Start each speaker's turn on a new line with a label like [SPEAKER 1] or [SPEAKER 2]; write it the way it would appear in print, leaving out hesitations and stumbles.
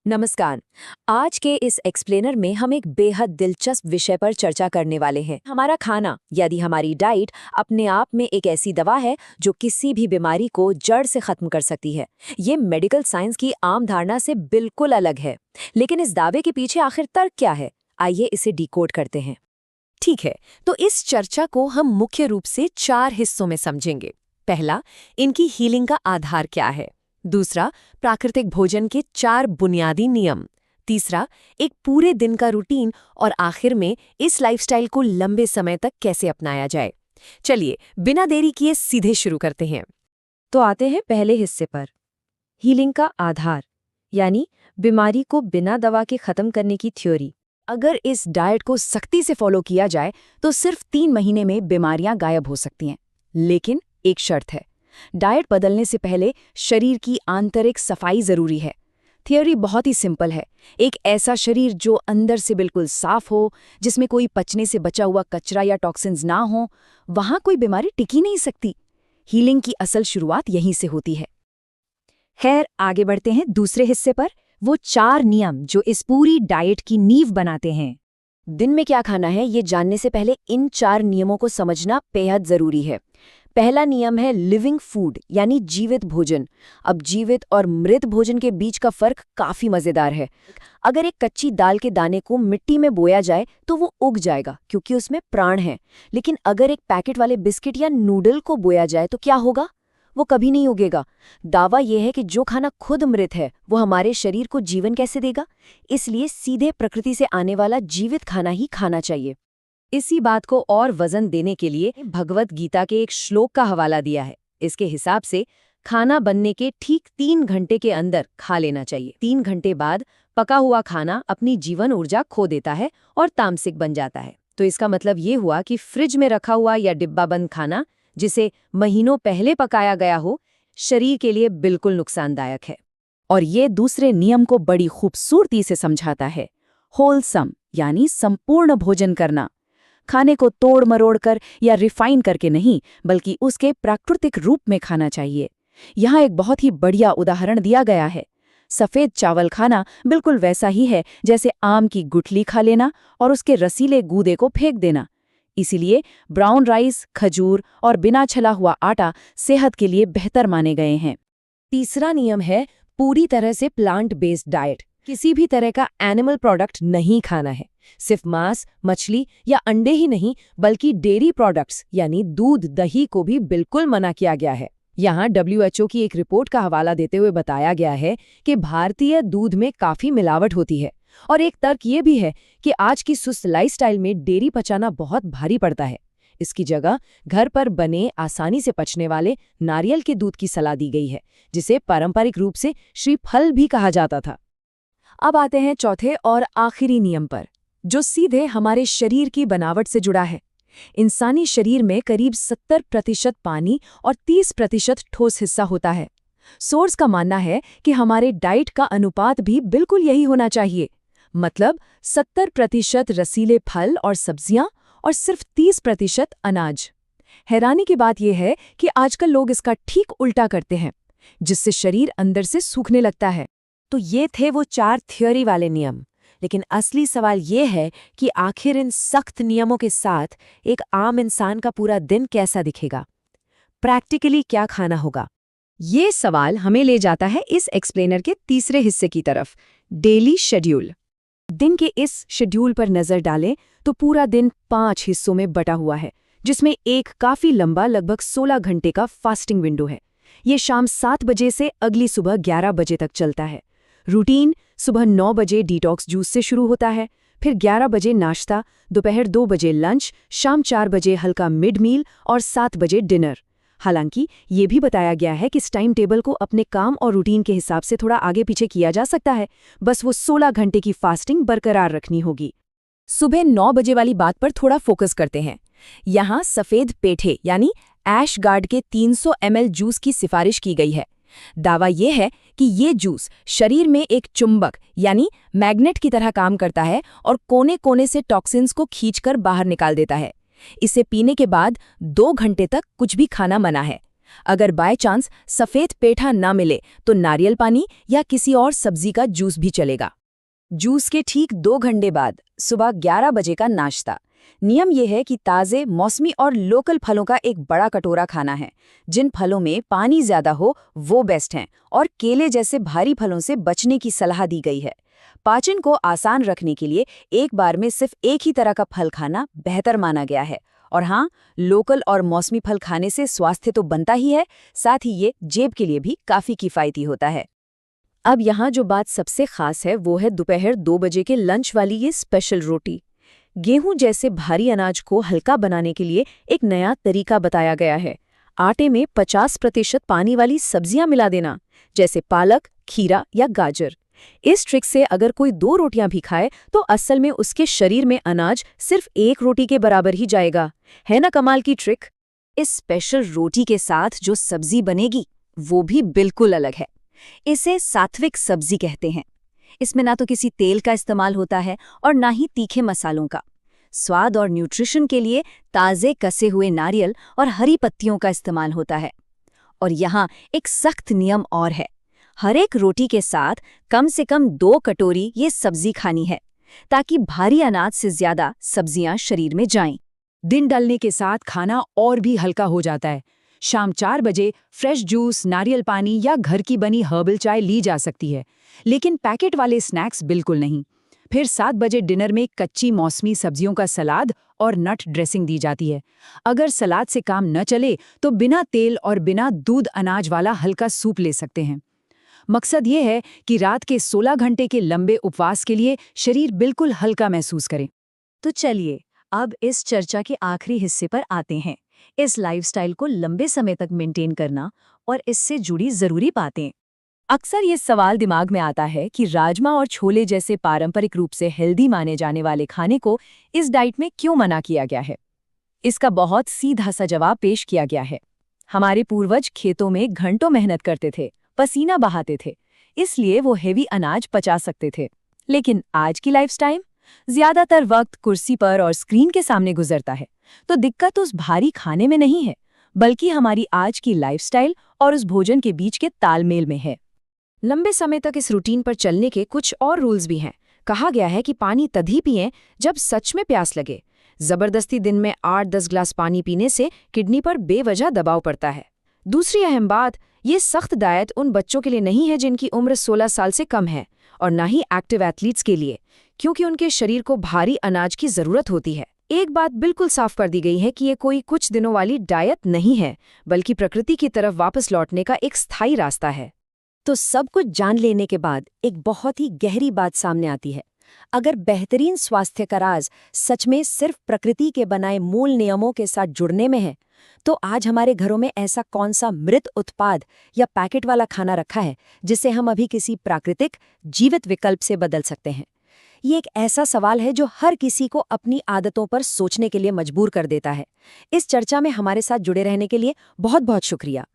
[SPEAKER 1] नमस्कार। आज के इस एक्सप्लेनर में हम एक बेहद दिलचस्प विषय पर चर्चा करने वाले हैं। हमारा खाना यानी हमारी डाइट अपने आप में एक ऐसी दवा है जो किसी भी बीमारी को जड़ से खत्म कर सकती है। ये मेडिकल साइंस की आम धारणा से बिल्कुल अलग है। लेकिन इस दावे के पीछे आखिर तर्क क्या है? आइए इसे डिकोड करते हैं। ठीक है, तो इस चर्चा को हम मुख्य रूप से 4 हिस्सों में समझेंगे। पहला, इनकी हीलिंग का आधार क्या है। दूसरा, प्राकृतिक भोजन के 4 बुनियादी नियम। तीसरा, एक पूरे दिन का रूटीन। और आखिर में इस लाइफस्टाइल को लंबे समय तक कैसे अपनाया जाए। चलिए बिना देरी किए सीधे शुरू करते हैं।
[SPEAKER 2] तो आते हैं पहले हिस्से पर, हीलिंग का आधार यानी बीमारी को बिना दवा के खत्म करने की थ्योरी।
[SPEAKER 1] अगर इस डाइट को सख्ती से फॉलो किया जाए तो सिर्फ 3 महीने में बीमारियां गायब हो सकती हैं। लेकिन एक शर्त है, डाइट बदलने से पहले शरीर की आंतरिक सफाई जरूरी है। थियोरी बहुत ही सिंपल है। एक ऐसा शरीर जो अंदर से बिल्कुल साफ हो, जिसमें कोई पचने से बचा हुआ कचरा या टॉक्सिन्स ना हो, वहां कोई बीमारी टिकी नहीं सकती। हीलिंग की असल शुरुआत यहीं से होती है।
[SPEAKER 2] खैर, आगे बढ़ते हैं दूसरे हिस्से पर, वो 4 नियम जो इस पूरी डाइट की नींव बनाते हैं।
[SPEAKER 1] दिन में क्या खाना है ये जानने से पहले इन 4 नियमों को समझना बेहद जरूरी है। पहला नियम है लिविंग फूड यानी जीवित भोजन। अब जीवित और मृत भोजन के बीच का फर्क काफी मजेदार है। अगर एक कच्ची दाल के दाने को मिट्टी में बोया जाए तो वो उग जाएगा क्योंकि उसमें प्राण है। लेकिन अगर एक पैकेट वाले बिस्किट या नूडल को बोया जाए तो क्या होगा? वो कभी नहीं उगेगा। दावा यह है कि जो खाना खुद मृत है वो हमारे शरीर को जीवन कैसे देगा? इसलिए सीधे प्रकृति से आने वाला जीवित खाना ही खाना चाहिए।
[SPEAKER 2] इसी बात को और वजन देने के लिए भगवत गीता के एक श्लोक का हवाला दिया है। इसके हिसाब से खाना बनने के ठीक 3 घंटे के अंदर खा लेना चाहिए। 3 घंटे बाद पका हुआ खाना अपनी जीवन ऊर्जा खो देता है और तामसिक बन जाता है। तो इसका मतलब ये हुआ कि फ्रिज में रखा हुआ या डिब्बाबंद खाना जिसे महीनों पहले पकाया गया हो, शरीर के लिए बिल्कुल नुकसानदायक है। और ये दूसरे नियम को बड़ी खूबसूरती से समझाता है। होलसम यानी संपूर्ण भोजन करना। खाने को तोड़ मरोड़ कर या रिफाइन करके नहीं, बल्कि उसके प्राकृतिक रूप में खाना चाहिए। यहाँ एक बहुत ही बढ़िया उदाहरण दिया गया है। सफ़ेद चावल खाना बिल्कुल वैसा ही है जैसे आम की गुठली खा लेना और उसके रसीले गूदे को फेंक देना। इसीलिए ब्राउन राइस, खजूर और बिना छला हुआ आटा सेहत के लिए बेहतर माने गए हैं। तीसरा नियम है पूरी तरह से प्लांट बेस्ड डाइट। किसी भी तरह का एनिमल प्रोडक्ट नहीं खाना है। सिर्फ मांस, मछली या अंडे ही नहीं, बल्कि डेयरी प्रोडक्ट्स यानी दूध, दही को भी बिल्कुल मना किया गया है। यहाँ WHO की एक रिपोर्ट का हवाला देते हुए बताया गया है कि भारतीय दूध में काफी मिलावट होती है। और एक तर्क ये भी है कि आज की सुस्त लाइफस्टाइल में डेयरी पचाना बहुत भारी पड़ता है। इसकी जगह घर पर बने, आसानी से पचने वाले नारियल के दूध की सलाह दी गई है, जिसे पारंपरिक रूप से श्रीफल भी कहा जाता था। अब आते हैं चौथे और आखिरी नियम पर, जो सीधे हमारे शरीर की बनावट से जुड़ा है। इंसानी शरीर में करीब 70% पानी और 30% ठोस हिस्सा होता है। सोर्स का मानना है कि हमारे डाइट का अनुपात भी बिल्कुल यही होना चाहिए। मतलब 70% रसीले फल और सब्जियां और सिर्फ 30% अनाज। हैरानी की बात यह है कि आजकल लोग इसका ठीक उल्टा करते हैं, जिससे शरीर अंदर से सूखने लगता है। तो ये थे वो 4 थ्योरी वाले नियम। लेकिन असली सवाल ये है कि आखिर इन सख्त नियमों के साथ एक आम इंसान का पूरा दिन कैसा दिखेगा? प्रैक्टिकली क्या खाना होगा? ये सवाल हमें ले जाता है इस एक्सप्लेनर के तीसरे हिस्से की तरफ, डेली शेड्यूल। दिन के इस शेड्यूल पर नजर डालें तो पूरा दिन 5 हिस्सों में बटा हुआ है, जिसमें एक काफी लंबा लगभग 16 घंटे का फास्टिंग विंडो है। ये शाम 7 बजे से अगली सुबह 11 बजे तक चलता है। रूटीन सुबह 9 बजे डिटॉक्स जूस से शुरू होता है, फिर 11 बजे नाश्ता, दोपहर 2 बजे लंच, शाम 4 बजे हल्का मिड मील और 7 बजे डिनर। हालांकि ये भी बताया गया है कि इस टाइम टेबल को अपने काम और रूटीन के हिसाब से थोड़ा आगे पीछे किया जा सकता है, बस वो 16 घंटे की फास्टिंग बरकरार रखनी होगी। सुबह 9 बजे वाली बात पर थोड़ा फोकस करते हैं। यहाँ सफ़ेद पेठे यानी ऐश गार्ड के 300 ml जूस की सिफारिश की गई है। दावा यह है कि ये जूस शरीर में एक चुंबक यानी मैग्नेट की तरह काम करता है और कोने कोने से टॉक्सिन्स को खींचकर बाहर निकाल देता है। इसे पीने के बाद 2 घंटे तक कुछ भी खाना मना है। अगर बाय चांस सफ़ेद पेठा ना मिले तो नारियल पानी या किसी और सब्जी का जूस भी चलेगा।
[SPEAKER 1] जूस के ठीक 2 घंटे बाद सुबह 11 बजे का नाश्ता। नियम यह है कि ताज़े, मौसमी और लोकल फलों का एक बड़ा कटोरा खाना है। जिन फलों में पानी ज़्यादा हो वो बेस्ट हैं और केले जैसे भारी फलों से बचने की सलाह दी गई है। पाचन को आसान रखने के लिए एक बार में सिर्फ एक ही तरह का फल खाना बेहतर माना गया है। और हाँ, लोकल और मौसमी फल खाने से स्वास्थ्य तो बनता ही है, साथ ही ये जेब के लिए भी काफ़ी किफ़ायती होता है।
[SPEAKER 2] अब यहाँ जो बात सबसे खास है वो है दोपहर 2 बजे के लंच वाली ये स्पेशल रोटी। गेहूं जैसे भारी अनाज को हल्का बनाने के लिए एक नया तरीका बताया गया है। आटे में 50% पानी वाली सब्जियां मिला देना, जैसे पालक, खीरा या गाजर। इस ट्रिक से अगर कोई 2 रोटियां भी खाए तो असल में उसके शरीर में अनाज सिर्फ 1 रोटी के बराबर ही जाएगा। है ना कमाल की ट्रिक?
[SPEAKER 1] इस स्पेशल रोटी के साथ जो सब्जी बनेगी वो भी बिल्कुल अलग है। इसे सात्विक सब्जी कहते हैं। इसमें ना तो किसी तेल का इस्तेमाल होता है और ना ही तीखे मसालों का। स्वाद और न्यूट्रिशन के लिए ताज़े कसे हुए नारियल और हरी पत्तियों का इस्तेमाल होता है। और यहाँ एक सख्त नियम और है, हर एक रोटी के साथ कम से कम 2 कटोरी ये सब्जी खानी है, ताकि भारी अनाज से ज़्यादा सब्जियां शरीर में जाएं।
[SPEAKER 2] दिन ढलने के साथ खाना और भी हल्का हो जाता है। शाम 4 बजे फ्रेश जूस, नारियल पानी या घर की बनी हर्बल चाय ली जा सकती है, लेकिन पैकेट वाले स्नैक्स बिल्कुल नहीं। फिर 7 बजे डिनर में कच्ची मौसमी सब्जियों का सलाद और नट ड्रेसिंग दी जाती है। अगर सलाद से काम न चले तो बिना तेल और बिना दूध अनाज वाला हल्का सूप ले सकते हैं। मकसद ये है कि रात के 16 घंटे के लंबे उपवास के लिए शरीर बिल्कुल हल्का महसूस करे।
[SPEAKER 1] तो चलिए अब इस चर्चा के आखिरी हिस्से पर आते हैं, इस लाइफस्टाइल को लंबे समय तक मेंटेन करना और इससे जुड़ी ज़रूरी बातें। अक्सर ये सवाल दिमाग में आता है कि राजमा और छोले जैसे पारंपरिक रूप से हेल्दी माने जाने वाले खाने को इस डाइट में क्यों मना किया गया है। इसका बहुत सीधा सा जवाब पेश किया गया है। हमारे पूर्वज खेतों में घंटों मेहनत करते थे, पसीना बहाते थे, इसलिए वो हेवी अनाज पचा सकते थे। लेकिन आज की लाइफस्टाइल ज्यादातर वक्त कुर्सी पर और स्क्रीन के सामने गुजरता है। तो दिक्कत उस भारी खाने में नहीं है, बल्कि हमारी आज की लाइफस्टाइल और उस भोजन के बीच के तालमेल में है।
[SPEAKER 2] लंबे समय तक इस रूटीन पर चलने के कुछ और रूल्स भी हैं। कहा गया है कि पानी तभी पिएं जब सच में प्यास लगे। जबरदस्ती दिन में 8-10 ग्लास पानी पीने से किडनी पर बेवजह दबाव पड़ता है। दूसरी अहम बात, ये सख्त डाइट उन बच्चों के लिए नहीं है जिनकी उम्र 16 साल से कम है, और ना ही एक्टिव एथलीट्स के लिए, क्योंकि उनके शरीर को भारी अनाज की जरूरत होती है। एक बात बिल्कुल साफ कर दी गई है कि ये कोई कुछ दिनों वाली डाइट नहीं है, बल्कि प्रकृति की तरफ वापस लौटने का एक स्थायी रास्ता है।
[SPEAKER 1] तो सब कुछ जान लेने के बाद एक बहुत ही गहरी बात सामने आती है। अगर बेहतरीन स्वास्थ्य का राज सच में सिर्फ प्रकृति के बनाए मूल नियमों के साथ जुड़ने में है, तो आज हमारे घरों में ऐसा कौन सा मृत उत्पाद या पैकेट वाला खाना रखा है जिसे हम अभी किसी प्राकृतिक जीवित विकल्प से बदल सकते हैं? ये एक ऐसा सवाल है जो हर किसी को अपनी आदतों पर सोचने के लिए मजबूर कर देता है। इस चर्चा में हमारे साथ जुड़े रहने के लिए बहुत बहुत शुक्रिया।